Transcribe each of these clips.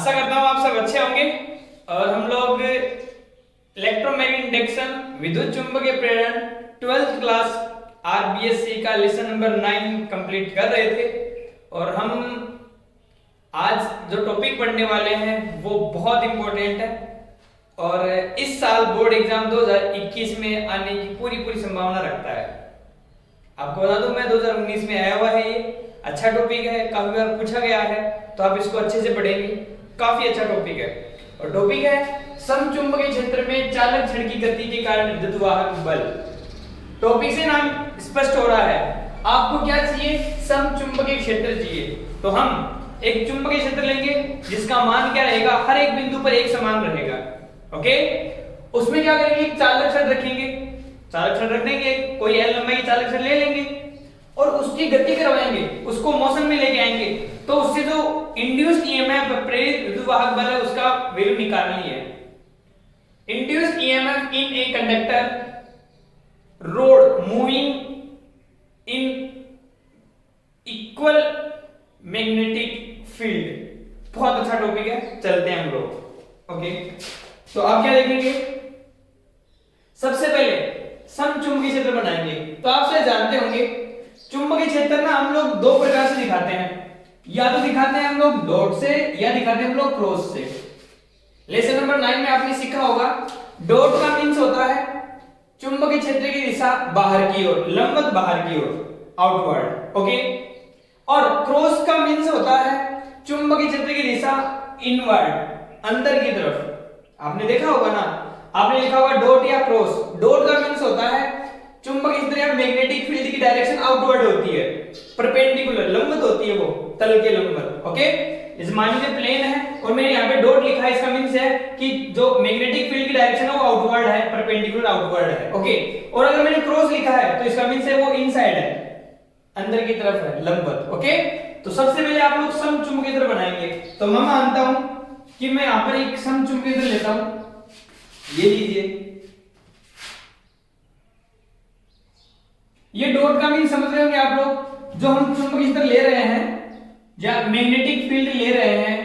आशा करता हूँ आप सब अच्छे होंगे। और हम लोग इलेक्ट्रोमैग्नेटिक इंडक्शन विद्युत चुंबकीय प्रेरण 12th क्लास आरबीएससी का लेसन नंबर 9 कंप्लीट कर रहे थे। और हम आज जो टॉपिक पढ़ने वाले हैं वो बहुत इंपॉर्टेंट है और इस साल बोर्ड एग्जाम 2021 में आने की पूरी संभावना रखता है। आपको बता दूं मैं 2019 में आया हुआ है। ये अच्छा टॉपिक है, काफी बार पूछा गया है, तो आप इसको अच्छे से पढ़ेंगे। काफी अच्छा टॉपिक है और टॉपिक है समचुंबकीय क्षेत्र में चालक छड़ की गति के कारण विद्युत वाहक बल। टॉपिक से नाम स्पष्ट हो रहा है, आपको क्या चाहिए? समचुंबकीय क्षेत्र चाहिए। तो हम एक चुंबकीय क्षेत्र लेंगे जिसका मान क्या रहेगा? हर एक बिंदु पर एक समान रहेगा। ओके, उसमें क्या करेंगे? चालक छड़ रखेंगे, चालक छड़ रख देंगे, कोई एल लंबाई की चालक छड़ ले लेंगे और उसकी गति करवाएंगे, उसको मोशन में लेके आएंगे। तो उससे जो इंड्यूस्ड ईएमएफ प्रेरित विद्युत वाहक बल है उसका वैल्यू निकालनी है। Induced EMF in a conductor road moving in equal magnetic field. बहुत अच्छा टॉपिक है, चलते हैं हम लोग। ओके, तो आप क्या देखेंगे? सबसे पहले समचुंबकीय क्षेत्र बनाएंगे। तो आप शायद जानते होंगे चुंबकीय क्षेत्र ना हम लोग दो प्रकार से दिखाते हैं, या तो दिखाते हैं हम लोग डॉट से या दिखाते हैं हम लोग क्रॉस से। लेसन नंबर 9 में आपने सीखा होगा डॉट का मींस होता है चुंबकीय क्षेत्र की दिशा बाहर की ओर, लंबवत बाहर की ओर, आउटवर्ड। ओके, और क्रॉस का मींस होता है चुंबकीय क्षेत्र की दिशा इनवर्ड, अंदर की तरफ। आपने देखा होगा ना, आपने लिखा होगा डॉट या क्रॉस। डॉट का मींस होता है चुंबकीय क्षेत्र या मैग्नेटिक फील्ड की डायरेक्शन आउटवर्ड होती है, परपेंडिकुलर, लंबवत होती है, वो तल के लंबवत। ओके, इस मान लीजिए प्लेन है और मैंने यहाँ पे डॉट लिखा है, इसका मींस है कि जो मैग्नेटिक फील्ड की डायरेक्शन है वो आउटवर्ड है, परपेंडिकुलर आउटवर्ड है। ओके, और अगर मैंने क्रॉस लिखा है तो इसका मींस है वो इनसाइड है, अंदर की तरफ है, लंबवत। ओके, तो सबसे पहले आप लोग समचुंबकीय क्षेत्र बनाएंगे। तो मैं मानता हूं कि मैं यहाँ पर एक समचुंबकीय क्षेत्र लेता हूं, ये लीजिए। ये डॉट का मीन समझ रहे होंगे आप लोग, जो हम चुंबकीय क्षेत्र ले रहे हैं या मैग्नेटिक फील्ड ले रहे हैं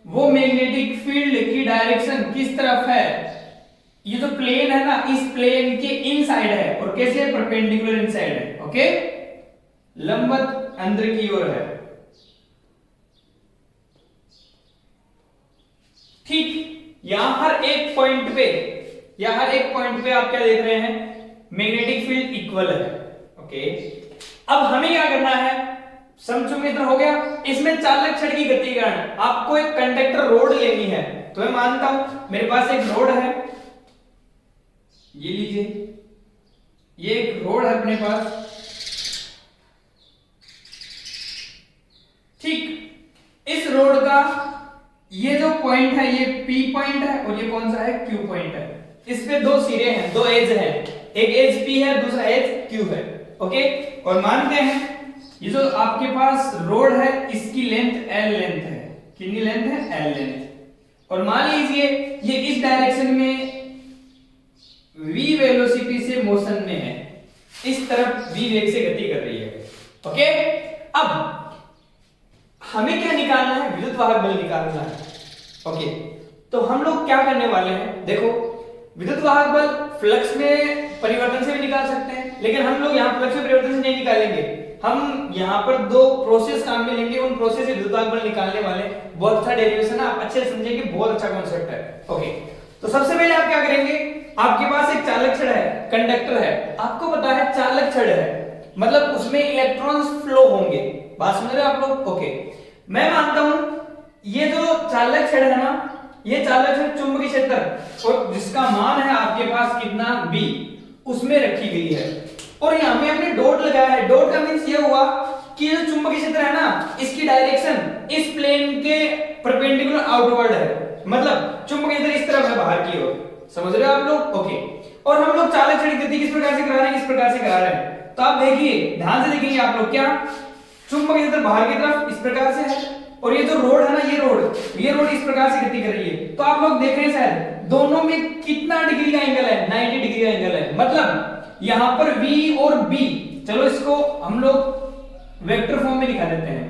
वो मैग्नेटिक फील्ड की डायरेक्शन किस तरफ है? ये जो प्लेन है ना, इस प्लेन के इनसाइड है। और कैसे? परपेंडिकुलर इनसाइड है। ओके, लंबवत अंदर की ओर है। ठीक, यहां हर एक पॉइंट पे आप क्या देख रहे हैं? मैग्नेटिक फील्ड इक्वल है। ओके, अब हमें क्या करना है? समचुंबकीय क्षेत्र हो गया, इसमें चालक छड़ की गति के कारण आपको एक कंडक्टर रोड लेनी है। तो मैं मानता हूं मेरे पास एक रोड है, ये लीजिए, ये एक रोड है अपने पास। ठीक, इस रोड का ये जो पॉइंट है ये P पॉइंट है और ये कौन सा है? Q पॉइंट है। इस पे दो सिरे हैं, दो एज हैं, एक एज P है, दूसरा एज Q है। ओके, और मानते हैं ये जो आपके पास रोड है इसकी लेंथ L लेंथ है। कितनी लेंथ है? L length. और मान लीजिए ये इस डायरेक्शन में v वेलोसिटी से मोशन में है, इस तरफ v वेग से गति कर रही है। ओके, अब हमें क्या निकालना है? विद्युत वाहक बल निकालना है। ओके, तो हम लोग क्या करने वाले हैं? देखो, विद्युत वाहक बल फ्लक्स में परिवर्तन से भी निकाल सकते हैं, लेकिन हम लोग यहाँ फ्लक्स में परिवर्तन से नहीं निकालेंगे। हम यहाँ पर दो प्रोसेस काम में लेंगे, उन प्रोसेस से विद्युत वाहक बल निकालने वाले। बहुत अच्छा डेरिवेशन है, आप अच्छे से समझेंगे, बहुत अच्छा कॉन्सेप्ट है। ओके, तो सबसे पहले आप क्या करेंगे? आपके पास एक चालक छड़ है, कंडक्टर है, आपको पता है चालक छड़ है मतलब उसमें इलेक्ट्रॉन्स फ्लो होंगे। बात समझ रहे हो आप लोग? ओके, मैं मानता हूं ये जो चालक छड़ है ना, ये चालक छड़ चुंबकीय क्षेत्र और जिसका मान है आपके पास कितना? B, उसमें रखी गई है। और यहां पे हमने डॉट लगाया है। डॉट का मींस ये हुआ कि जो चुंबकीय क्षेत्र है ना, इसकी डायरेक्शन इस प्लेन के परपेंडिकुलर आउटवर्ड है, मतलब चुंबकीय क्षेत्र इस तरफ है, बाहर की ओर। समझ रहे हो आप लोग? ओके, और हम लोग चालक छड़ की गति किस प्रकार से करा रहे हैं? इस प्रकार से करा रहे हैं। तो आप देखिए, ध्यान से देखेंगे आप लोग, क्या चुंबकीय क्षेत्र बाहर की तरफ इस प्रकार से है और ये जो रोड है ना, ये रोड इस प्रकार से गति कर रही है। तो आप लोग देख रहे हैं शायद दोनों में कितना डिग्री का एंगल है? 90 डिग्री का एंगल है। मतलब यहां पर V और B, चलो इसको हम लोग वेक्टर फॉर्म में दिखा देते हैं।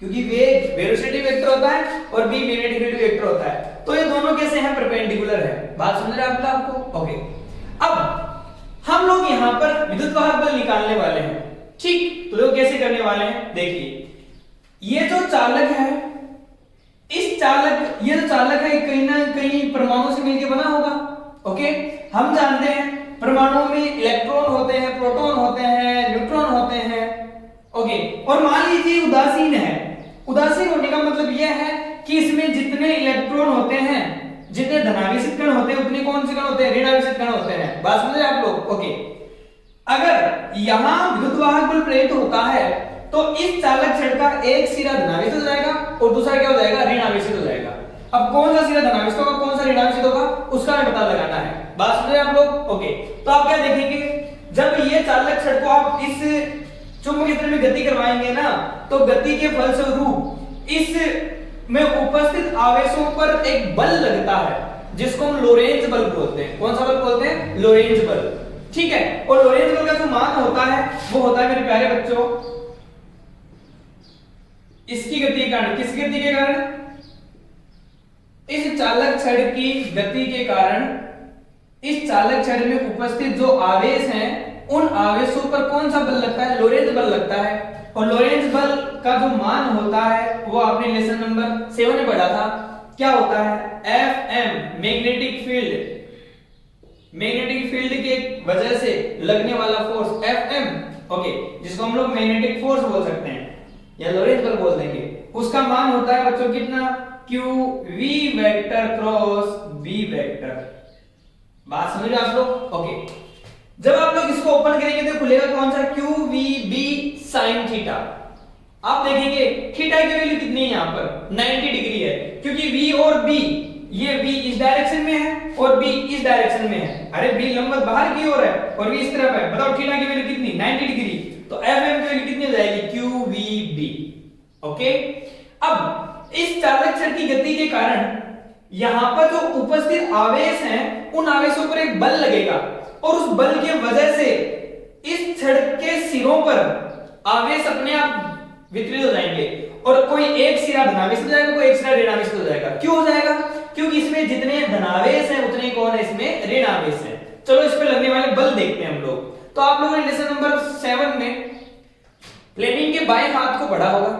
क्योंकि वेग वेलोसिटी वेक्टर होता है और b मैग्नेटिक फील्ड वेक्टर होता है। तो ये दोनों कैसे हैं, परपेंडिकुलर है। बात समझ रहे हैं आपको? ओके, अब हम लोग यहाँ पर विद्युत वाहक बल निकालने वाले हैं, ठीक। तो लोग कैसे करने वाले हैं, देखिए ये जो चालक है, इस चालक, ये जो चालक है कहीं ना कहीं परमाणु से मिलकर बना होगा। ओके, हम जानते हैं परमाणु में इलेक्ट्रॉन होते हैं, प्रोटॉन होते हैं, न्यूट्रॉन होते हैं। ओके, और मान लीजिए उदासीन है। उदासीन होने का मतलब यह है कि इसमें जितने इलेक्ट्रॉन होते हैं, जितने धनावेशित कण होते हैं, उतने कौन से कण होते हैं, ऋणावेशित कण होते हैं। बात समझे आप लोग? ओके, अगर यहां विद्युत वाहक बल प्रेरित होता है तो इस चालक छड़ का एक सिरा धनावेशित हो जाएगा और दूसरा क्या हो जाएगा, ऋणावेशित हो जाएगा। अब कौन सा सिरा धनावेशित होगा, कौन सा ऋणावेशित होगा, उसका हमें पता लगाना है। बात समझे आप लोग? ओके, तो आप क्या देखेंगे, जब ये चालक छड़ को आप इस चुंबकीय क्षेत्र में गति करवाएंगे ना, तो गति के फलस्वरूप इस में उपस्थित आवेशों पर एक बल लगता है जिसको हम लोरेंज बल बोलते हैं। कौन सा बल बोलते हैं, लोरेंज बल, ठीक है। और लोरेंज बल का जो मान होता है वो होता है मेरे प्यारे बच्चों, इसकी गति के कारण, किस गति के कारण, इस चालक छड़ की गति के कारण इस चालक छड़ में उपस्थित जो आवेश हैं उन आवेशों पर कौन सा बल लगता है, लोरेंज बल लगता है। और लोरेंज बल का जो मान होता है वो आपने लेसन नंबर 7 में पढ़ा था, क्या होता है, Fm magnetic field, magnetic field के वजह से लगने वाला फोर्स Fm, ओके, जिसको हम लोग मैग्नेटिक फोर्स बोल सकते हैं या लोरेंज बल बोल देंगे, उसका मान होता है बच्चों कितना, qv vector cross b vector. बात समझ रहे आप लोग? ओके, जब आप लोग इसको ओपन करेंगे तो खुलेगा कौन सा, qvb sin थीटा। आप देखेंगे थीटा की वैल्यू कितनी है, यहाँ पर 90 डिग्री है, क्योंकि v और b, ये v इस डायरेक्शन में है और b इस डायरेक्शन में है। अरे b लंबवत बाहर की ओर है और v इस तरफ है। बताओ थीटा की वैल्यू कितनी, 90 डिग्री। तो Fm की वैल्यू कितनी हो जाएगी, qvb। ओके, अब इस चालक छड़ की गति के कारण यहां पर जो उपस्थित आवेश हैं उन आवेशों पर एक बल लगेगा और उस बल के वजह से इस छड़ के सिरों पर आवेश अपने आप वितरित हो जाएंगे और कोई एक सिरा धनावेश हो जाएगा, कोई एक सिरा ऋणावेश हो जाएगा। क्यों हो जाएगा, क्योंकि इसमें जितने धनावेश हैं उतने कौन है, इसमें ऋणावेश है। चलो इस पे लगने वाले बल देखते हैं हम लोग। तो आप लोगों ने लेसन नंबर 7 में फ्लेमिंग के बाएं हाथ को पढ़ा होगा।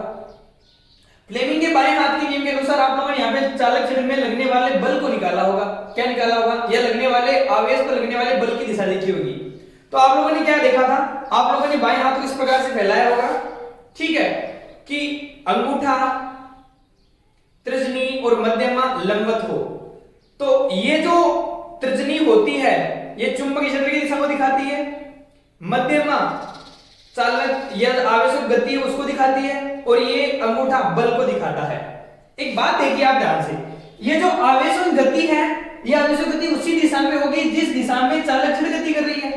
फ्लेमिंग के बाएं हाथ के नियम के अनुसार आप लोगों ने यहाँ पे चालक छड़ में लगने वाले बल को निकाला होगा। क्या निकाला होगा, या लगने वाले आवेश पर लगने वाले बल की दिशा देखी होगी। तो आप लोगों ने क्या देखा था, आप लोगों ने बाएं हाथ को इस प्रकार से फैलाया होगा, ठीक है, कि अंगूठा, तर्जनी और मध्यमा लंबवत हो। तो ये जो तर्जनी होती है ये चुंबकीय क्षेत्र की दिशा को दिखाती है, मध्यमा चालक या आवेशक गति है उसको दिखाती है और ये अंगूठा बल को दिखाता है। एक बात देखिए आप ध्यान से, ये जो आवेशक गति है ये आवेशक गति उसी दिशा में होगी जिस दिशा में चालक छड़ गति कर रही है।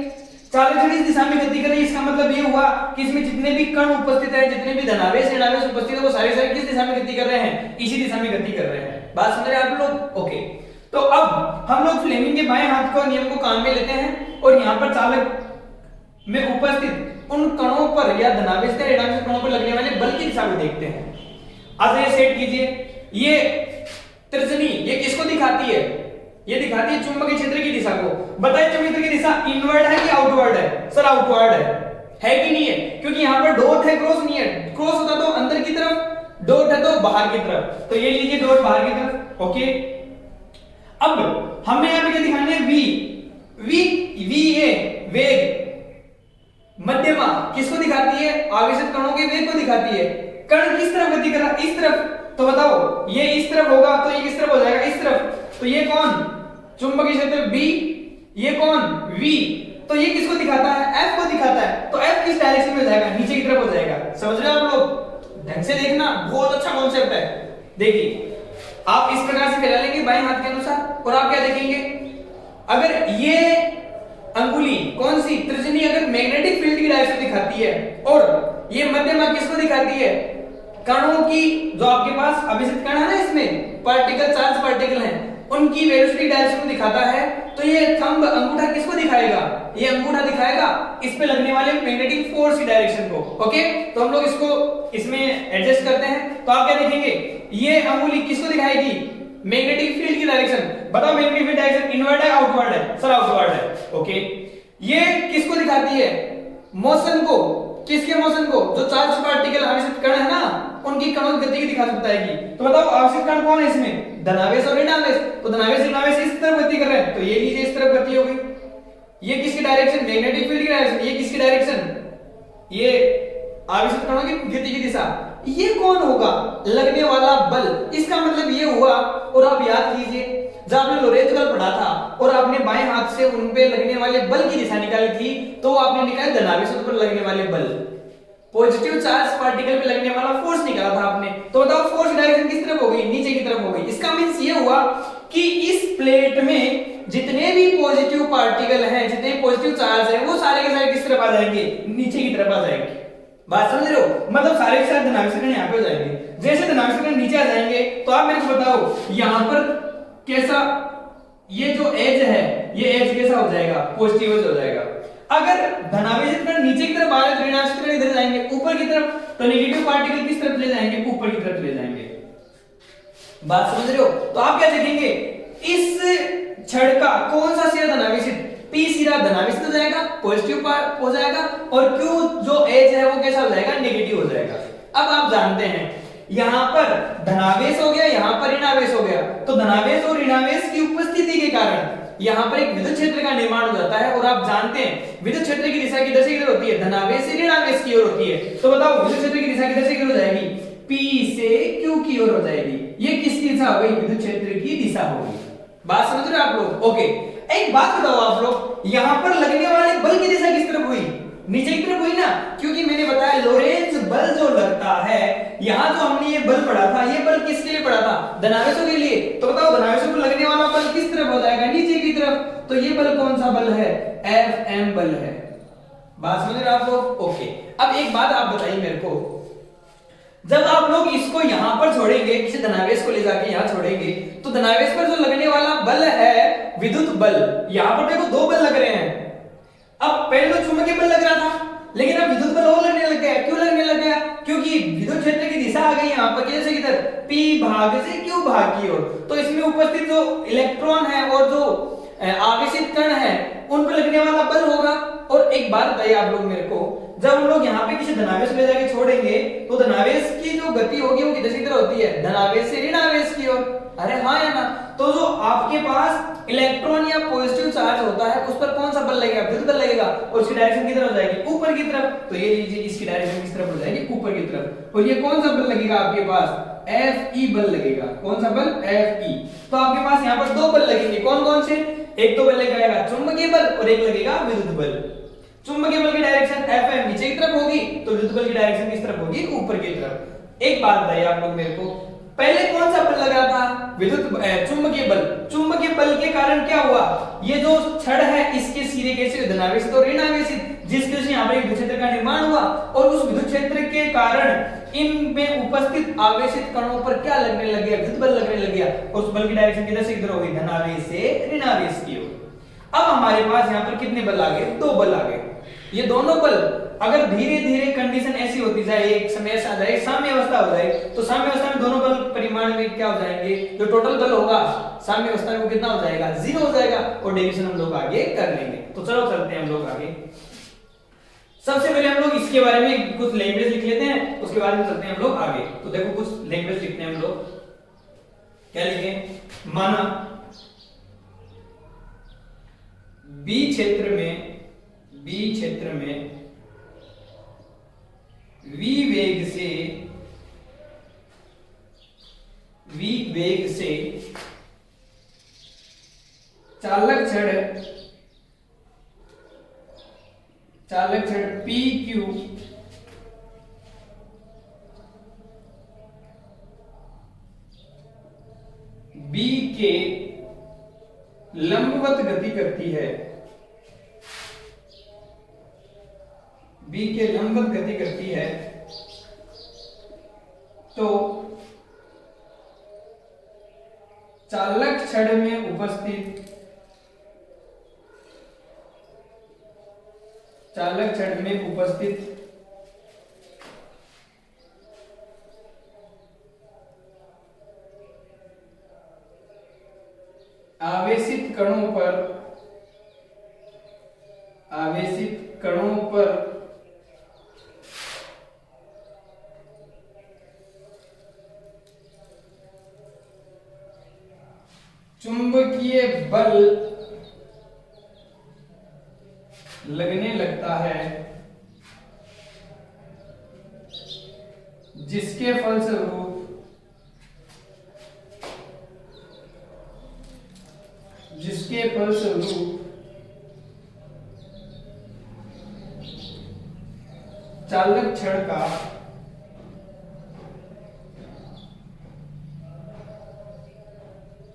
चालक छड़ इस दिशा में गति कर रही है, इसका मतलब ये हुआ कि इसमें जितने भी कण उपस्थित है, जितने भी धनावेश ऋणावेश उपस्थित है, वो सारे सारे किस दिशा में गति कर रहे हैं, इसी दिशा में गति कर रहे हैं। बात समझ रहे हैं आप लोग? ओके, तो अब हम लोग फ्लेमिंग के बाएं हाथ का नियम को काम में लेते हैं और यहाँ पर चालक में उपस्थित उन कणों पर या धनावेश या ऋणावेश कणों पर लगने वाले बल की दिशा को देखते हैं। अब ये सेट कीजिए, ये तर्जनी ये किसको दिखाती है, ये दिखाती है चुंबकीय क्षेत्र की दिशा को। बताइए चुंबकीय क्षेत्र की दिशा इनवर्ड है कि आउटवर्ड है? सर आउटवर्ड है कि नहीं है? क्योंकि यहाँ पर डॉट है, क्रॉस नहीं है। क्रॉस होता तो अंदर की तरफ, डॉट है तो बाहर की तरफ। तो ये लीजिए डॉट बाहर की तरफ। ओके, अब हमने यहाँ पे क्या दिखाना है, वी वेग, मध्यमा किसको दिखाती है, आवेशित कणों के वेग को दिखाती है। कण किस तरफ गति कर रहा है, इस तरफ। तो बताओ ये इस तरफ होगा तो ये किस तरफ हो जाएगा, इस तरफ। तो ये कौन, चुंबकीय क्षेत्र B, ये कौन V, तो ये किसको दिखाता है, F को दिखाता है। तो F किस डायरेक्शन में जाएगा, नीचे की तरफ हो जाएगा। समझ रहे हो आप लोग? ढंग से देखना, बहुत अच्छा कॉन्सेप्ट है। देखिए आप इस प्रकार से फैला लेंगे बाएं हाथ के अनुसार और आप क्या देखेंगे, अगर ये अंगुली कौन सी, तर्जनी अगर मैग्नेटिक फील्ड की डायरेक्शन दिखाती है और ये मध्यमा किसको दिखाती है, कणों की, जो आपके पास अभिसित कण है ना, इसमें पार्टिकल, चार्ज पार्टिकल हैं, उनकी वेलोसिटी डायरेक्शन को दिखाता है, तो ये थंब अंगूठा किसको दिखाएगा? ये अंगूठा दिखाएगा इस पे लगने वाले मैग्नेटिक फोर्स की डायरेक्शन को। ओके, तो हम लोग इसको इसमें एडजस्ट करते हैं। तो आप क्या देखेंगे, ये अंगुली किसको दिखाएगी? मैग्नेटिक फील्ड की डायरेक्शन। बताओ मैग्नेटिक फील्ड डायरेक्शन इनवर्ड है आउटवर्ड है? सर आउटवर्ड है। ओके, ये किसको दिखाती है? मोशन को। किसके मोशन को? जो चार्ज पार्टिकल आवेशित कण है ना, उनकी कणों की गति की दिखा बताएगी। तो बताओ आवेशित कण कौन है इसमें? धनावेश और ऋणावेश। तो धनावेश ऋणावेश इस तरफ गति कर रहे हैं, तो ये लीजिए इस तरफ गति हो गई। ये किसकी डायरेक्शन? मैग्नेटिक फील्ड की डायरेक्शन। ये किसकी डायरेक्शन? ये आवेशित कणों की गति की दिशा। ये कौन होगा? लगने वाला बल। इसका मतलब ये हुआ, और आप याद कीजिए जब आपने लोरेंज बल पढ़ा था और आपने बाएं हाथ से उन पे लगने वाले बल की दिशा निकाली थी, तो आपने निकाला धनावेश पर लगने वाले बल, पॉजिटिव चार्ज पार्टिकल पे लगने वाला फोर्स निकाला था आपने। तो बताओ फोर्स डायरेक्शन किस तरफ हो गई? नीचे की तरफ हो गई। इसका मींस ये हुआ कि इस प्लेट में जितने भी पॉजिटिव पार्टिकल हैं, जितने पॉजिटिव चार्ज हैं, वो सारे के सारे किस तरफ आ जाएंगे? नीचे की तरफ आ जाएंगे। बात समझ रहे हो? मतलब सारे के सारे धनावेश कण यहाँ पे हो जाएंगे। जैसे धनावेश कण नीचे आ जाएंगे, तो आप मेरे को बताओ यहाँ पर कैसा, ये जो एज है, ये एज कैसा हो जाएगा? पॉजिटिव एज हो जाएगा। अगर धनावेशित कण नीचे की तरफ आ रहे तो ऋणावेशित कण इधर जाएंगे ऊपर की तरफ, तो नेगेटिव पार्टिकल किस तरफ ले जाएंगे? ऊपर की तरफ ले जाएंगे। बात समझ रहे हो? तो आप क्या देखेंगे, इस छड़ का कौन सा सिरा धनावेशित? पी सिरा धनावेशित हो जाएगा, पॉजिटिव हो जाएगा, और क्यू जो एज है वो कैसा हो जाएगा? नेगेटिव हो जाएगा। अब आप जानते हैं यहां पर धनावेश हो गया, यहां पर ऋणावेश हो गया, तो धनावेश और ऋणावेश की उपस्थिति के कारण यहां पर एक विद्युत क्षेत्र का निर्माण हो जाता है। और आप जानते हैं विद्युत क्षेत्र की दिशा किधर होती है? धनावेश से ऋणावेश की ओर होती है। तो बताओ विद्युत क्षेत्र की दिशा किधर हो जाएगी? P से Q की ओर हो जाएगी। ये किसकी दिशा हो गई? विद्युत क्षेत्र की दिशा होगी। बात समझ रहे हो आप लोग? ओके, एक बात बताओ आप लोग, यहां पर लगने वाले बल की दिशा किस तरफ हुई? नीचे की तरफ हुई ना, क्योंकि मैंने बताया लोरेंज बल जो लगता है, यहां जो हमने ये बल पढ़ा था, ये बल किसके लिए पढ़ा था? धनावेशों के लिए। तो बताओ धनावेशों पर लगने वाला बल किस तरफ हो जाएगा? नीचे की तरफ। तो ये बल कौन सा बल है? Fm बल है। बात समझ रहे आप लोग? ओके, अब एक बात आप बताइए मेरे को, जब आप लोग इसको यहां पर छोड़ेंगे, किसी धनावेश को ले जाके यहां छोड़ेंगे, तो धनावेश पर जो लगने वाला बल है विद्युत बल, यहां पर देखो दो बल लग रहे हैं। अब पहले तो चुंबकीय बल लग रहा था, लेकिन अब विद्युत बल और लगने लग गया। क्यों लगने लग गया? क्योंकि विद्युत क्षेत्र की दिशा आ गई यहां पर कैसे? किधर? P भाग से Q भाग की ओर। तो इसमें उपस्थित जो इलेक्ट्रॉन है और जो आवेशित कण है, उन पर लगने वाला बल होगा। और एक बात बताइए आप लोग मेरे को, जब हम लोग यहाँ पे किसी धनावेश ले जाके छोड़ेंगे, तो धनावेश की जो गति होगी वो किधर होती है? धनावेश से ऋणावेश की ओर। अरे हाँ या ना? तो जो आपके पास इलेक्ट्रॉन या पॉजिटिव चार्ज होता है, उस पर कौन सा बल लगेगा? विद्युत बल लगेगा, और उसकी डायरेक्शन किधर हो जाएगी? ऊपर की तरफ। तो ये लीजिए, इसकी डायरेक्शन किस तरफ हो जाएगी? ऊपर की तरफ। और ये कौन सा बल लगेगा आपके पास? Fe बल लगेगा। कौन सा बल? Fe। तो आपके पास यहाँ पर दो बल लगेंगे। कौन कौन से? एक तो बल लगेगा चुंबकीय बल और एक लगेगा विद्युत बल। चुंबकीय बल की डायरेक्शन Fm नीचे की तरफ होगी, तो विद्युत बल की डायरेक्शन किस तरफ होगी? ऊपर की तरफ। एक बात बताइए आप लोग मेरे को, पहले कौन सा बल लगा था? चुंबकीय बल। चुंबकीय बल के कारण क्या हुआ? ये जो छड़ है इसके सिरे कैसे? धनावेशित और ऋणावेशित, जिसके वजह से यहाँ पर एक विद्युत क्षेत्र का निर्माण हुआ, और उस विद्युत क्षेत्र के कारण इनमें उपस्थित आवेशित कणों पर क्या लगने लग गया? विद्युत बल लगने लग गया, और उस बल की डायरेक्शन किधर से किधर हो गई? धनावेश से ऋणावेश की ओर। अब हमारे पास यहाँ पर कितने बल आ गए? दो बल आ गए। ये दोनों बल अगर धीरे धीरे कंडीशन ऐसी होती जाए, एक समय ऐसा आ जाए, साम्य अवस्था हो जाए, तो साम्य अवस्था में दोनों बल परिमाण में क्या हो जाएंगे? जो टोटल बल होगा साम्य अवस्था में वो कितना हो जाएगा? 0 हो जाएगा। और डेरिवेशन हम लोग आगे कर लेंगे। तो चलो चलते हैं हम लोग आगे। सबसे पहले हम लोग इसके बारे में कुछ लैंग्वेज लिख लेते हैं, उसके बाद में चलते हैं हम लोग आगे। तो देखो कुछ लैंग्वेज लिखते हैं हम लोग। क्या लिखें? माना बी क्षेत्र में v वेग से चालक छड़ PQ B के लंबवत गति करती है, B के लंबवत गति करती है, तो चालक छड़ में उपस्थित आवेशित कणों पर चुंबकीय बल लगने लगता है, जिसके फलस्वरूप चालक छड़ का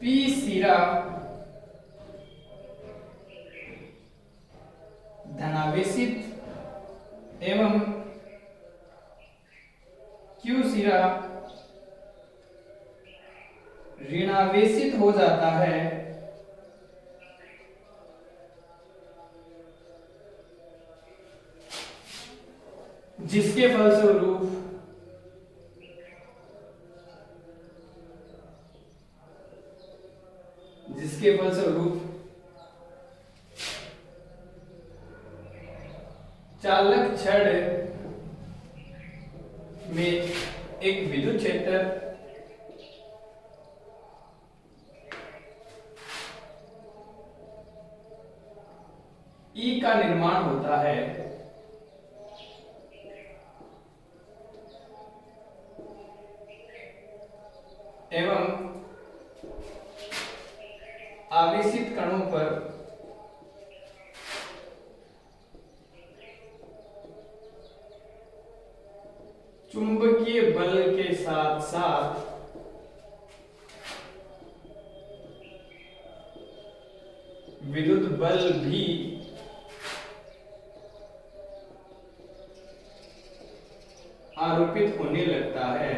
पी सिरा धनावेशित एवं क्यू सिरा ऋणावेशित हो जाता है, जिसके फलस्वरूप चालक छड़ में एक विद्युत क्षेत्र E का निर्माण होता है, एवं आवेशित कणों पर चुंबकीय बल के साथ साथ विद्युत बल भी आरोपित होने लगता है,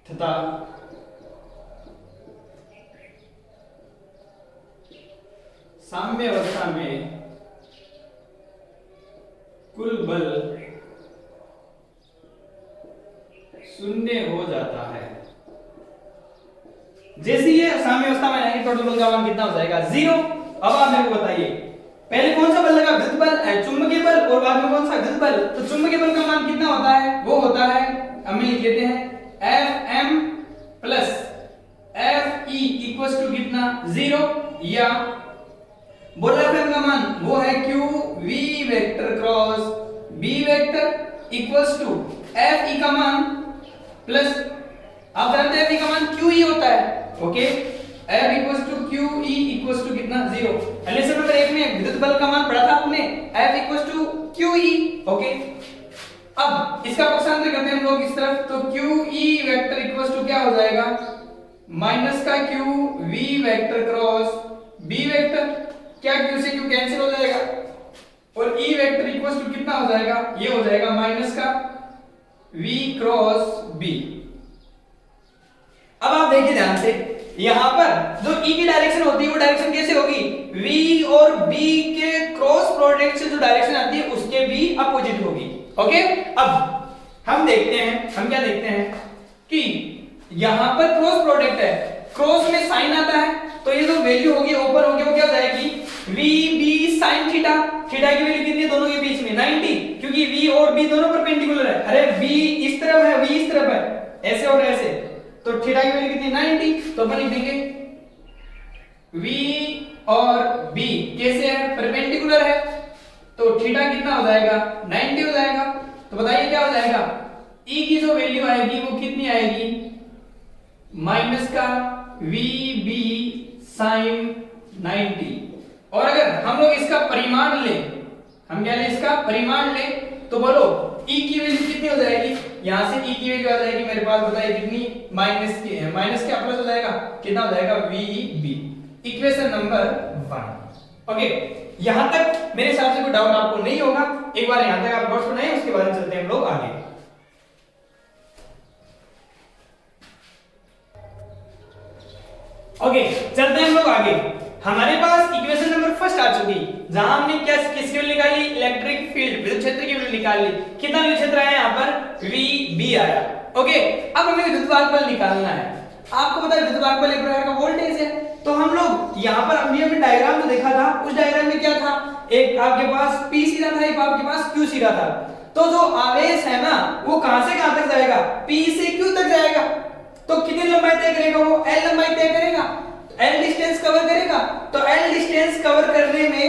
तथा साम्य अवस्था में कुल बल शून्य हो जाता है। जैसे ये साम्य अवस्था में आएंगे टोटल बल का मान कितना हो जाएगा? 0। अब आप मेरे को बताइए पहले कौन सा बल लगा? विद्युत बल, चुंबकीय बल, और बाद में कौन सा? विद्युत बल। तो चुंबकीय बल का मान कितना होता है? वो होता है, हम लिख लेते हैं Fm plus Fe equals to कितना? 0, या बोला Fm का मान वो है Q V vector cross B vector equals to Fe का मान प्लस, आप जानते हैं Fe का मान QE होता है, okay. F equals to QE equals to कितना? 0। लेसन नंबर 1 में विद्युत बल का मान पढ़ा था आपने, F equals to QE, okay. अब इसका पक्षांतर करते हैं हम लोग इस तरफ, तो QE वेक्टर इक्वल्स टू क्या हो जाएगा? माइनस का Q V vector cross B vector, क्या Q से Q कैंसिल हो जाएगा, और E वेक्टर इक्वल्स टू कितना हो जाएगा? ये हो जाएगा माइनस का V क्रॉस B। अब आप देखिए ध्यान से, यहां पर जो E की डायरेक्शन होती है वो डायरेक्शन कैसे होगी? V और B के क्रॉस प्रोडक्ट से जो डायरेक्शन आती है उसके भी अपोजिट होगी, ओके। अब हम देखते हैं, हम क्या देखते हैं कि यहां पर क्रॉस प्रोडक्ट है, क्रॉस में साइन आता है, तो ये जो वैल्यू होगी ओपन होगी वो क्या हो जाएगी? VB sin थीटा, थीटा की वैल्यू कितनी है दोनों के बीच में? 90, क्योंकि V और B दोनों परपेंडिकुलर है। अरे B इस तरफ है, V इस तरफ है, ऐसे और ऐसे, तो थीटा की वैल्यू कितनी? 90। तो अपन लिखेंगे V और B कैसे है? परपेंडिकुलर है, तो थीटा कितना हो जाएगा? 90 हो जाएगा। तो बताइए क्या हो जाएगा? E की जो वैल्यू आएगी वो कितनी आएगी? माइनस का VB sin 90। और अगर हम लोग इसका परिमाण लें, हम क्या लें? इसका परिमाण लें, तो बोलो E की वैल्यू कितनी हो जाएगी? यहां से E की वैल्यू आ जाएगी मेरे पास, बताइए कितनी? माइनस क्या प्लस हो जाएगा? कितना हो जाएगा? VB। Equation number 1, okay. यहां तक मेरे हिसाब से कोई डाउट आपको नहीं होगा। एक बार यहां तक आप नोट्स बनाएं, उसके बाद चलते हैं हम लोग आगे। ओके, चलते हैं हम लोग आगे। हमारे पास इक्वेशन नंबर फर्स्ट आ चुकी, जहां हमने क्या किसकी वैल्यू निकाली, इलेक्ट्रिक फील्ड विद्युत क्षेत्र की वैल्यू निकाल ली। कितना विद्युत क्षेत्र आया यहाँ पर, VB आया। ओके, अब हमें विद्युत भागफल निकालना है। आपको पता है विद्युत भागफल एक प्रकार का वोल्टेज है। तो हम लोग यहाँ पर अभी हमने डायग्राम जो देखा था, उस डायग्राम में क्या था, एक आपके पास P सीधा था, एक आपके पास Q सीधा था। तो जो आवेश है ना, वो कहां से कहां तक जाएगा, P से Q तक जाएगा। तो कितनी लंबाई तय करेगा, वो L लंबाई तय करेगा, L डिस्टेंस कवर करेगा। तो L डिस्टेंस कवर करने में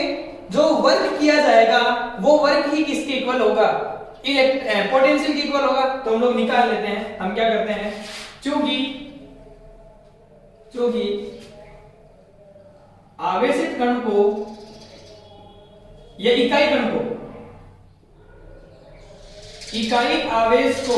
जो वर्क किया जाएगा, वो वर्क ही किसके इक्वल होगा, पोटेंशियल के इक्वल होगा। तो हम लोग निकाल लेते हैं। हम क्या करते हैं, चूंकि आवेशित कण को या इकाई कण को, इकाई आवेश को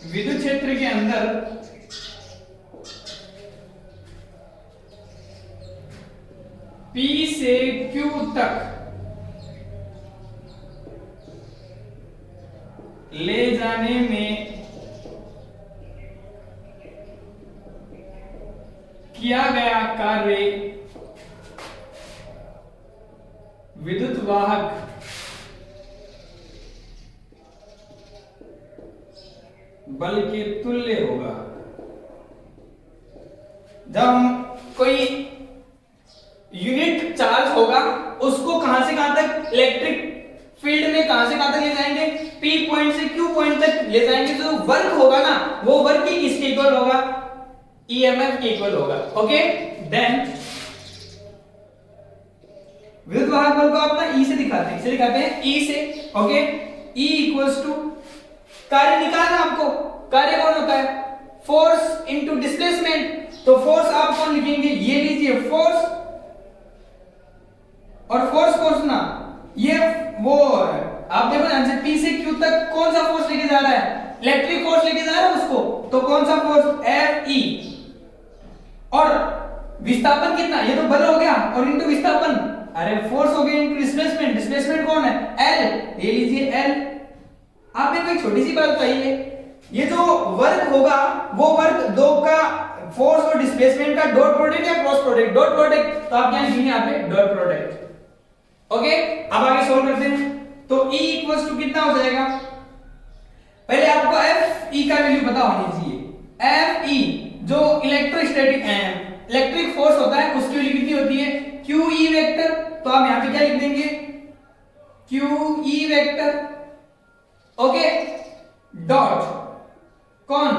विद्युत क्षेत्र के अंदर P से Q तक ले जाने में किया गया कार्य विद्युत वाहक बल के तुल्य होगा। जब हम कोई यूनिट चार्ज होगा, उसको कहां से कहां तक इलेक्ट्रिक फील्ड में कहां से कहां तक ले जाएंगे, P पॉइंट से Q पॉइंट तक ले जाएंगे। जो वर्क होगा ना, वो वर्क ही किसके इक्वल होगा, EMF के इक्वल होगा। ओके, देन विद्युत वाहक बल को आप ना E से दिखाते हैं, E से। ओके, E इक्वल्स टू, कार्य निकालना आपको, कार्य कौन होता है, फोर्स इनटू डिस्प्लेसमेंट। तो फोर्स आप कौन लिखेंगे, ये लीजिए फोर्स, और फोर्स ना, ये वो आप देखो ध्यान से, P से Q तक कौन सा फोर्स लेके जा रहा है, इलेक्ट्रिक फोर्स लेके जा रहा है उसको। तो कौन सा फोर्स, Fe। और विस्थापन कितना, ये तो बल हो गया, और इनटू विस्थापन, अरे फोर्स हो गया इनटू डिस्प्लेसमेंट। डिस्प्लेसमेंट कौन है, L, ये लीजिए L। आप मेरे को एक छोटी सी बात बताइए, ये जो वर्क होगा, वो वर्क दो का, फोर्स और डिस्प्लेसमेंट का डॉट प्रोडक्ट या क्रॉस प्रोडक्ट, डॉट प्रोडक्ट। तो आप क्या लिखेंगे यहाँ पे, डॉट प्रोडक्ट। ओके, अब आगे सोल्व करते हैं। तो E इक्वल्स टू कितना हो जाएगा, पहले आपको Fe का वैल्यू पता होनी चाहिए। Fe जो इलेक्ट्रिक फोर्स होता है, उसकी वैल्यू कितनी होती है, QE वेक्टर। तो आप यहां पे क्या लिख देंगे, QE वेक्टर। ओके, डॉट कौन,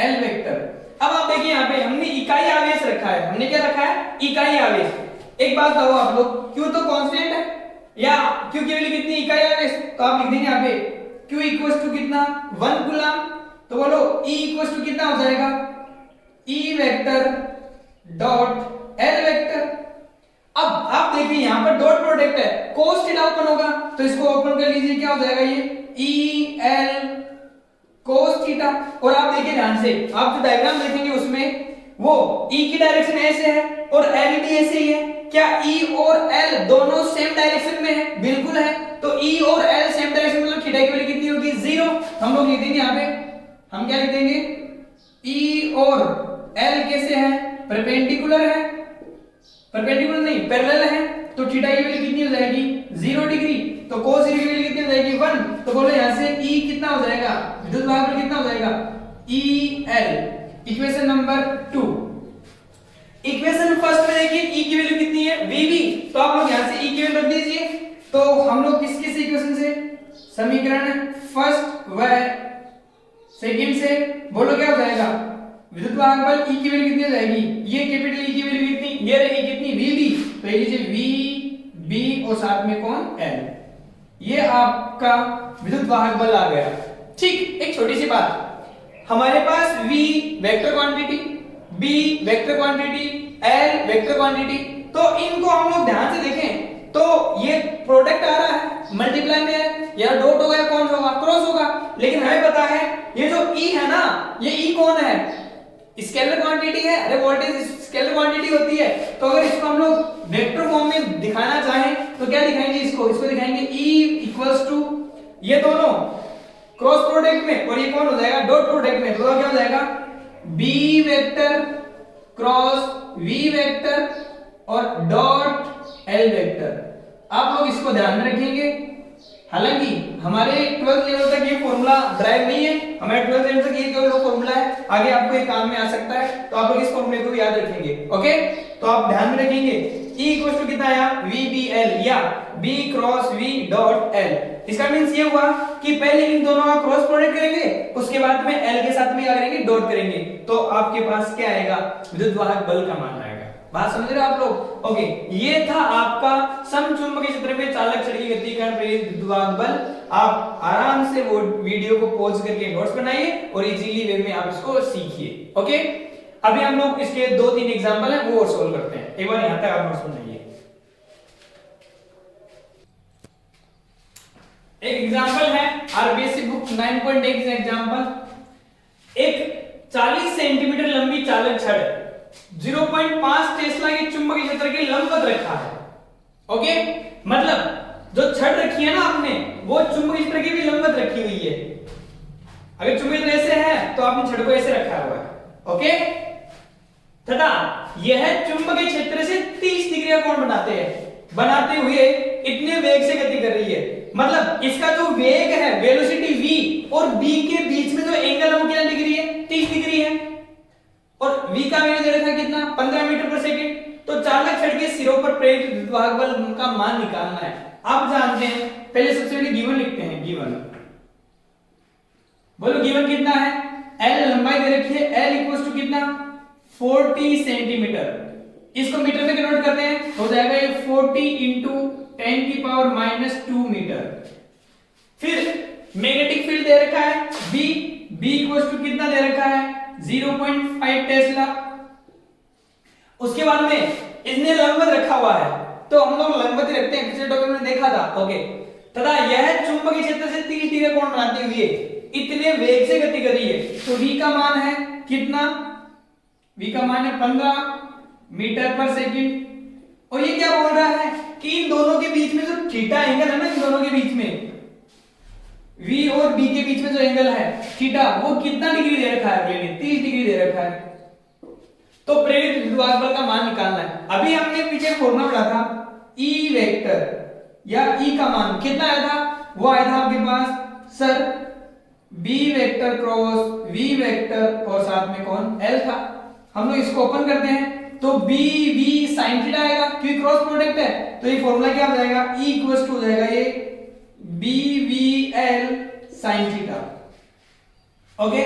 L वेक्टर। अब आप देखिए यहाँ पे हमने इकाई आवेश रखा है, हमने क्या रखा है, इकाई आवेश। एक बात बताओ आप लोग, Q तो कांस्टेंट है, या Q की वैल्यू कितनी, इकाई आवेश। तो आप लिख देंगे यहाँ पे Q इक्वल्स टू कितना, 1 कूलम। तो बोलो E इक्वल्स टू कितना हो जाएगा, E vector dot L vector. अब आप देखिए यहाँ पर डॉट प्रोडक्ट है, कोस थीटा ओपन होगा, तो इसको ओपन कर लीजिए, क्या हो जाएगा ये, EL कोस थीटा। और आप देखिए ध्यान से, आप जो डायग्राम देखेंगे उसमें वो E की डायरेक्शन ऐसे है और L भी ऐसे ही है। क्या E और L दोनों सेम डायरेक्शन में है, बिल्कुल है। तो E और L सेम डायरेक्शन, मतलब थीटा की वैल्यू कितनी होगी, 0। हम लोग लिख देंगे यहाँ पे, हम क्या लिख देंगे, E और L कैसे है, परपेंडिकुलर है, परपेंडिकुलर नहीं पैरेलल है। तो थीटा की वैल्यू कितनी हो जाएगी, 0 डिग्री। तो cos की वैल्यू कितनी हो जाएगी, 1। तो बोलो यहाँ से E कितना हो जाएगा, विद्युत भागफल कितना हो जाएगा, EL। Equation number 2। Equation first में देखिए E की वैल्यू कितनी है, VB। तो आप लोग यहाँ से E की वैल्यू रख दीजिए। तो हम लोग किस इक्वेशन से, समीकरण फर्स्ट व सेकंड से, बोलो क्या हो जाएगा, विद्युत भागफल E की वैल्यू कितनी हो जाएगी, ये कैपिटल E की वैल्यू कितनी, ये रहेगी कितनी, VB। तो ये लीजिए VB और साथ में कौन, L। ये आपका विद्युत वाहक बल आ गया। ठीक, एक छोटी सी बात, हमारे पास V vector quantity, B vector quantity, L vector quantity. तो इनको हम लोग ध्यान से देखें तो ये प्रोडक्ट आ रहा है, मल्टीप्लाई में है, या डॉट होगा या कौन होगा, क्रॉस होगा। लेकिन हमें पता है ये जो E है ना, ये E कौन है, स्केलर क्वांटिटी है, अरे वोल्टेज स्केलर क्वांटिटी होती है। तो अगर इसको हम लोग वेक्टर फॉर्म में दिखाना चाहें तो क्या दिखाएंगे, इसको दिखाएंगे E इक्वल्स टू ये दोनों क्रॉस प्रोडक्ट में, और ये कौन हो जाएगा डॉट प्रोडक्ट में, तो क्या हो जाएगा B vector cross V vector और डॉट L वेक्टर। आप लोग इसको ध्यान में रखेंगे। हालांकि हमारे 12th लेवल तक ये फॉर्मूला ड्राइव नहीं है, हमारे 12th लेवल तक ये केवल फॉर्मूला है, आगे आपको ये काम में आ सकता है, तो आप लोग इस फॉर्मूले को भी याद रखेंगे। ओके, तो आप ध्यान में रखेंगे E इक्वल टू कितना आया VBL या B cross V dot L। इसका मींस ये हुआ कि पहले इन दोनों का क्रॉस प्रोडक्ट करेंगे, उसके बाद में L के साथ में क्या करेंगे डॉट करेंगे, तो आपके पास क्या आएगा विद्युत वाहक बल का मान आएगा। बात समझ रहे हो आप लोग? ओके, ये था आपका समचुंबकीय क्षेत्र में चालक छड़ की गति कारण प्रेरित विद्युत वाहक बल। आप आराम से वो वीडियो को पॉज करके नोट्स बनाइए और इजीली वे में आप इसको सीखिए। ओके, अभी हम लोग इसके 2-3 एग्जांपल हैं वो और सोल्व करते हैं। एक बार यहां तक आप नोट्स बनाइए। एक एग्जांपल है आरबीएससी बुक 9.1 एग्जांपल। एक 40 सेंटीमीटर लंबी चालक छड़ 0.5 टेस्ला के चुंबकीय क्षेत्र के लंबवत रखा है। ओके, मतलब जो छड़ रखी है ना आपने, वो चुंबकीय क्षेत्र की भी लंबवत रखी हुई है। अगर चुंबकीय क्षेत्र ऐसे है तो आपने छड़ को ऐसे रखा हुआ है। ओके, तथा यह चुंबकीय क्षेत्र से 30 डिग्री का कोण बनाते हुए इतने वेग से गति कर रही है। मतलब इसका जो वेग है वेलोसिटी v और b के बीच में जो एंगल है वो कितना डिग्री है 30 डिग्री है, और v का वैल्यू दे रखा है कितना 15 मीटर पर सेकंड। तो चालक छड़ के सिरों पर प्रेरित विद्युत वाहक बल का मान निकालना है। आप जानते हैं, पहले सबसे पहले गिवन लिखते हैं। गिवन बोलो, गिवन कितना है, l लंबाई दे रखी है, l इक्वल्स टू कितना 40 सेंटीमीटर। इसको मीटर में कन्वर्ट करते हैं, हो जाएगा ये 40 इंटू 10 की पावर -2 मीटर। फिर मैग्नेटिक फील्ड दे रखा है b इक्वल्स टू कितना दे रखा है 0.5 टेस्ला। उसके बाद में इसने लंबवत रखा हुआ है, तो हम लोग लंबवत ही रखते हैं, पिछले टॉपिक में देखा था। ओके, तथा यह चुंबकीय क्षेत्र से 30 डिग्री कोण बनाते हुए इतने वेग से गति कर रही है। तो v का मान है कितना, v का मान है 15 मीटर पर सेकंड। और ये क्या बोल रहा है कि इन दोनों के बीच में जो थीटा एंगल है ना, इन दोनों के बीच में v और b के बीच में जो एंगल है थीटा, वो कितना डिग्री दे रखा है अगले ने 30 डिग्री दे रखा है। तो प्रेरित विद्युत वाहक बल का मान निकालना है। अभी हमने पीछे फॉर्मूला पढ़ा था E वेक्टर या E का मान कितना आया था, वो आया था आपके पास sir B vector cross V vector और साथ में कौन L था। हम लोग इसको ओपन करते हैं तो B V sin थीटा आएगा क्योंकि क्रॉस प्रोडक्ट है। तो ये फॉर्मूला क्या हो जाएगा E इक्वल्स टू हो जाएगा ये B V L sin theta. Okay,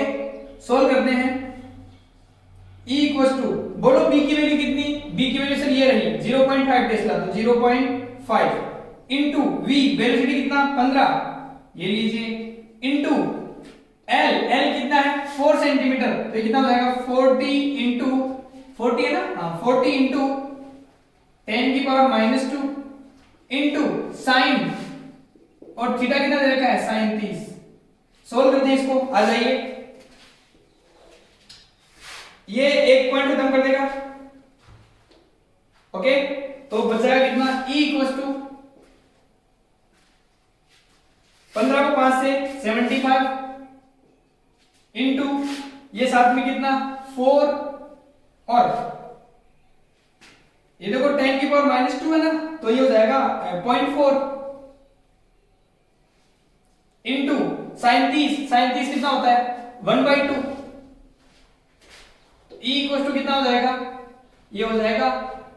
solve करते हैं। E इक्वल्स टू बोलो B की वैल्यू कितनी, B की वैल्यू सर ये रही 0.5 टेस्ला, तो 0.5 इंटू V वेलोसिटी कितना 15 ये लीजिए इंटू L कितना है 4 सेंटीमीटर, तो ये कितना हो जाएगा 40 इंटू 40 है ना, 40 इंटू 10 की पावर -2 इंटू साइन और थीटा कितना दे रखा है साइन 30। सोल्व करते हैं इसको, आ जाइए। ये एक पॉइंट खत्म कर देगा। ओके, तो बचेगा कितना E इक्वल्स टू 15 को 5 से 75 इंटू ये साथ में कितना 4 और ये देखो 10 की पावर -2 है ना, तो ये हो जाएगा 0.4 इंटू साइन 30 कितना होता है 1/2। तो E इक्वल टू कितना हो जाएगा, ये हो जाएगा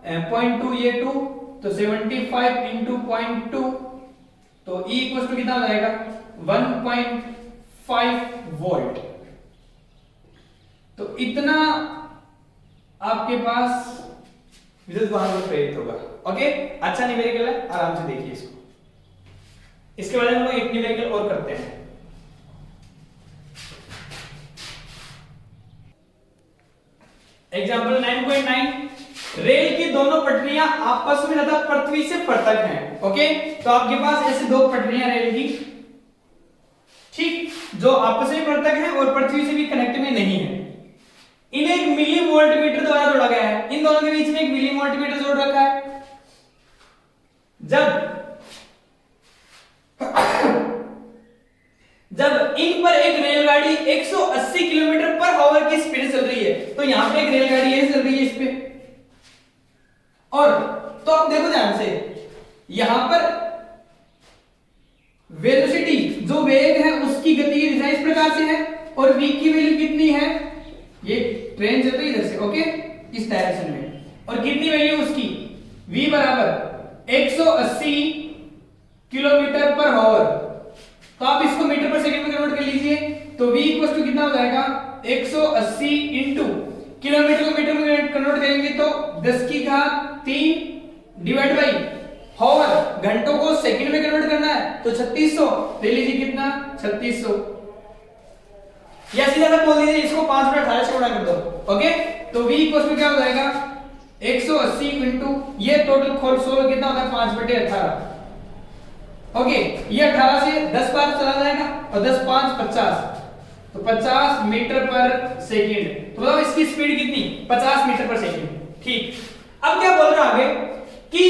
0.2 ये 2 तो 75 इंटू 0.2 तो E इक्वल टू कितना हो जाएगा 1.5 वोल्ट। तो इतना आपके पास विद्युत वाहक बल प्रेरित होगा। ओके, अच्छा न्यूमेरिकल है, आराम से देखिए इसको। इसके बाद हम लोग एक न्यूमेरिकल और करते हैं। एग्जाम्पल 9.9 रेल की दोनों पटरियां आपस में तथा पृथ्वी से पृथक हैं। ओके, तो आपके पास ऐसे दो पटरियां रेल की, ठीक, जो आपस में पृथक हैं और पृथ्वी से भी कनेक्ट में नहीं है। इन्हें एक मिली वोल्ट मीटर द्वारा जोड़ा गया है, इन दोनों के बीच में एक मिली वोल्ट मीटर जोड़ रखा है। जब इन पर एक रेलगाड़ी 180 किलोमीटर पर आवर की स्पीड चल रही है, तो यहां पे एक रेलगाड़ी ये चल रही है इस पे, और तो आप देखो ध्यान से, यहां पर वेलोसिटी जो वेग है उसकी गति की दिशा इस प्रकार से है, और v की वैल्यू कितनी है, ये ट्रेन चल रही है इधर से, ओके, इस डायरेक्शन में, और कितनी वैल्यू उसकी, v बराबर 180 किलोमीटर पर आवर। तो आप इसको मीटर पर सेकंड में कन्वर्ट कर लीजिए, तो v इक्वल टू कितना हो जाएगा 180 इंटू किलोमीटर को मीटर में कन्वर्ट करेंगे तो 10 की घात 3 डिवाइड बाई आवर, घंटों को सेकंड में कन्वर्ट करना है तो 3600, ले लीजिए कितना 3600, या सीधा सा बोल दीजिए इसको 5 बटा 18 से गुणा कर दो, ओके। तो v इक्वल टू क्या हो जाएगा 180 इंटू ये टोटल खोल 16 कितना होता है 5 बटे 18, ओके, ये 18 से 10 बार चला जाएगा और 10 5 50, तो 50 मीटर पर सेकंड, तो बताओ इसकी स्पीड कितनी 50 मीटर पर सेकंड, ठीक। अब क्या बोल रहा है आगे कि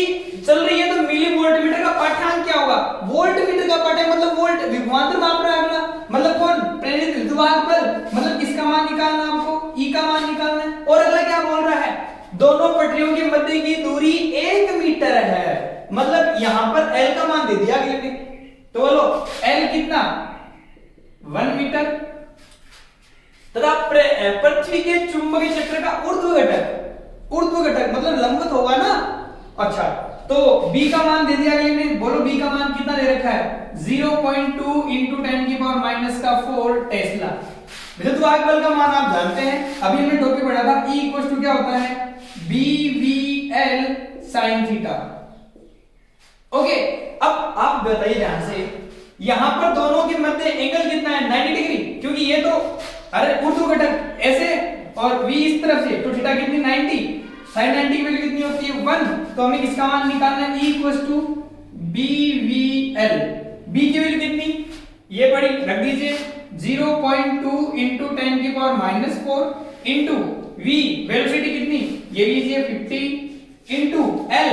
चल रही है तो मिली वोल्ट मीटर का पाठ्यांक क्या होगा, वोल्ट मीटर का पाठ्यांक मतलब वोल्ट विभवांतर माप रहा है अगला, मतलब कौन प्रेरित विद्युत बल, मतलब किसका मान निकालना आपको, ई का मान निकालना है। और अगला क्या बोल रहा है, दोनों पटरियों के मध्य की दूरी 1 मीटर है, मतलब यहां पर L का मान दे दिया अगले ने, तो बोलो L कितना 1 मीटर, तथा पृथ्वी के चुंबकीय क्षेत्र का ऊर्ध्व घटक मतलब लंबवत होगा ना, अच्छा, तो B का मान दे दिया अगले ने, बोलो B का मान कितना दे रखा है 0.2 इंटू 10 की पावर माइनस का 4 टेस्ला। विद्युत वाहक बल का मान आप जानते हैं, अभी हमने टॉपिक पढ़ा था, E इक्वल टू क्या होता है BVL sin थीटा, ओके। अब आप बताइए ध्यान से, यहां पर दोनों के मध्य एंगल कितना है 90 डिग्री, क्योंकि ये तो अरे ऊर्ध्व घटक ऐसे और v इस तरफ से, तो थीटा कितनी 90, sin 90 की वैल्यू कितनी होती है 1, तो हमें किसका मान निकालना है E equal to BVL, B की वैल्यू कितनी ये पड़ी रख दीजिए 0.2 इंटू 10 की power minus 4 into v velocity कितनी ये लीजिए 50 इंटू L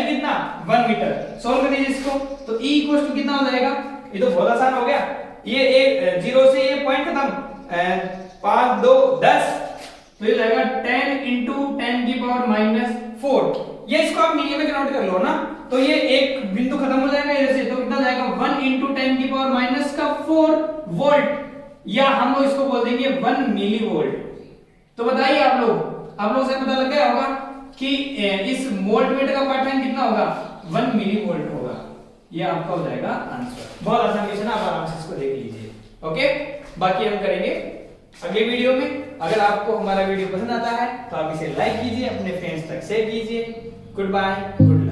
कितना 1 मीटर, सोल्व कर दीजिए इसको, तो E इक्वल टू कितना हो जाएगा, ये तो बहुत आसान हो गया, ये एक 0 से ये पॉइंट खत्म 5 2 10, तो ये जाएगा 10 इंटू 10 की पावर माइनस 4, ये इसको आप मिली में कन्वर्ट कर लो ना, तो ये एक बिंदु खत्म हो जाएगा इधर से, तो कितना जाएगा 1 इंटू 10 की पावर माइनस का 4 वोल्ट, या हम लोग इसको बोल देंगे 1 मिली वोल्ट। तो बताइए आप लोग से पता लग गया होगा कि इस वोल्ट मीटर का पाठ्यांक कितना होगा 1 मिली वोल्ट होगा, ये आपका हो जाएगा आंसर। बहुत आसान क्वेश्चन है, आप आराम से इसको देख लीजिए, ओके। बाकी हम करेंगे अगले वीडियो में। अगर आपको हमारा वीडियो पसंद आता है तो आप इसे लाइक कीजिए, अपने फ्रेंड्स तक शेयर कीजिए। Good bye, good